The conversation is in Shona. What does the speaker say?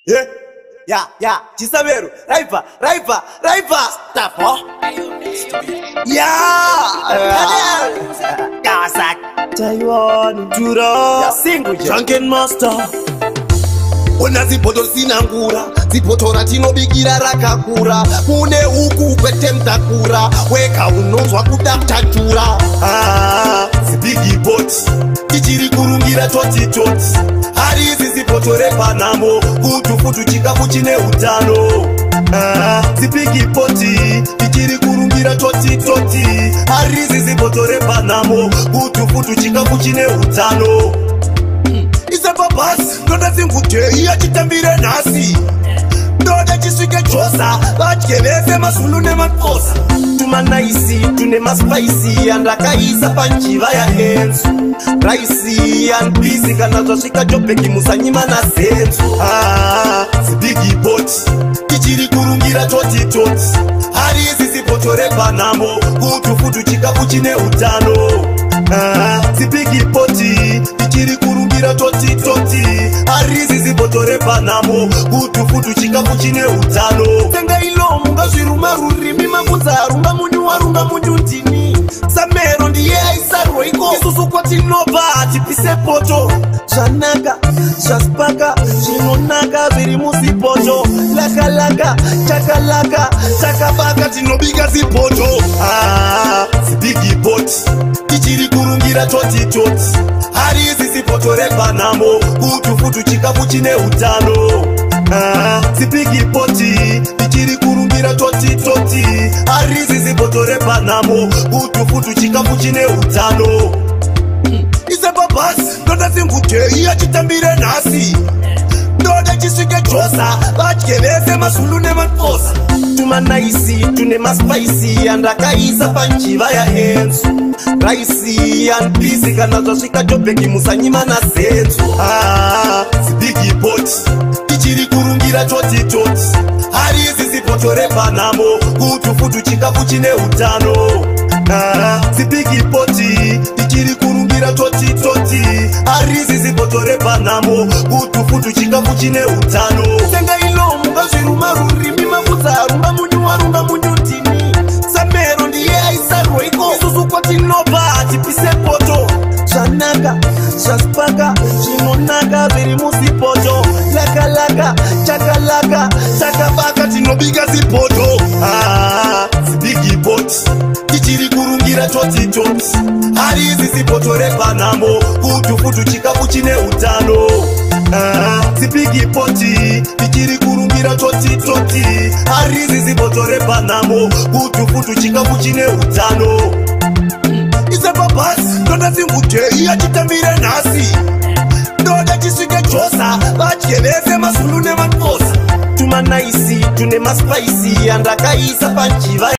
Yeah, Chisabero, Raipa, stop, Kawasaki, Taiwan, Jura, single, Drunken Master. Ona zipoto sinangura, zipoto ratino bigira rakakura. Mune huku kwete mtakura, weka unozwa kudaktatura. Zibigi boti, tichiri kurungira toti. Harizi zipoto repa namo, kutu chikafu chine utano. Zibigi boti, tichiri kurungira toti. Harizi zipoto repa namo, kutu chikafu chine utano. Isababas, ndoda zingute, iya chitambire nasi. Ndoda chiswike chosa, bachkeveze masulu ne makosa. Tumanaisi, tune maspicy, andakaisa panchiva ya hensu. Raisi, and busy, kanazwa shika jopeki musanyima na sensu. Zibigi boti, tichiri kurungira toti. Harizi zipoto repa namo, kutu chikafu chine utano. Zibigi boti, tichiri kurungira toti. Harizi zipoto repa namo, kutu chikafu chine utano. Tenga ilo munga zviruma rurimi makuza runga munyu ntini. Samero ndiye aisarwa iko isusu kwati noba tipise poto. Chanaka, chaspaka, chinonaka viri musipoto. Laka, chakabaka tinobiga zipoto. Zibigi boti, tichiri kurungira toti. Harizi zipoto repa namo, kutu chikafu chine utano. Zibigi boti, tichiri kurungira toti. Harizi zipoto repa namo, kutu chikafu chine utano. Isababas, ndoda zingute, iya chitambire nasi. Ndoda chiswike chosa, bachkeveze masulu ne makosa. Tumanaisi, tune maspicy, andakaisa panchiva ya hensu. Raisi, and busy, kanazwa shika jopeki musanyima na sensu. Zibigi boti, tichiri kurungira toti. Harizi zipoto repa namo, kutu chikafu chine utano. Zibigi boti, tichiri kurungira toti. Harizi zipoto repa namo, kutu chikafu chine utano. Tenga ilo munga zviruma rurimi makuza runga munyu ntini. Samero ndiye aisarwa iko isusu kwati noba tipise poto. Chanaka, chaspaka, chinonaka viri musipoto. Laka, chakabaka tinobiga zipoto. Zibigi boti, tichiri kurungira toti. Harizi zipoto repa namo, kutu chikafu chine utano. Zibigi boti, tichiri kurungira toti. Harizi zipoto repa namo, kutu chikafu chine utano. Isababas, ndoda zingute, iya chitambire nasi. Ndoda chiswike chosa, bachkeveze masulu ne makosa. Tumanaisi, tune maspicy, andakaisa panchiva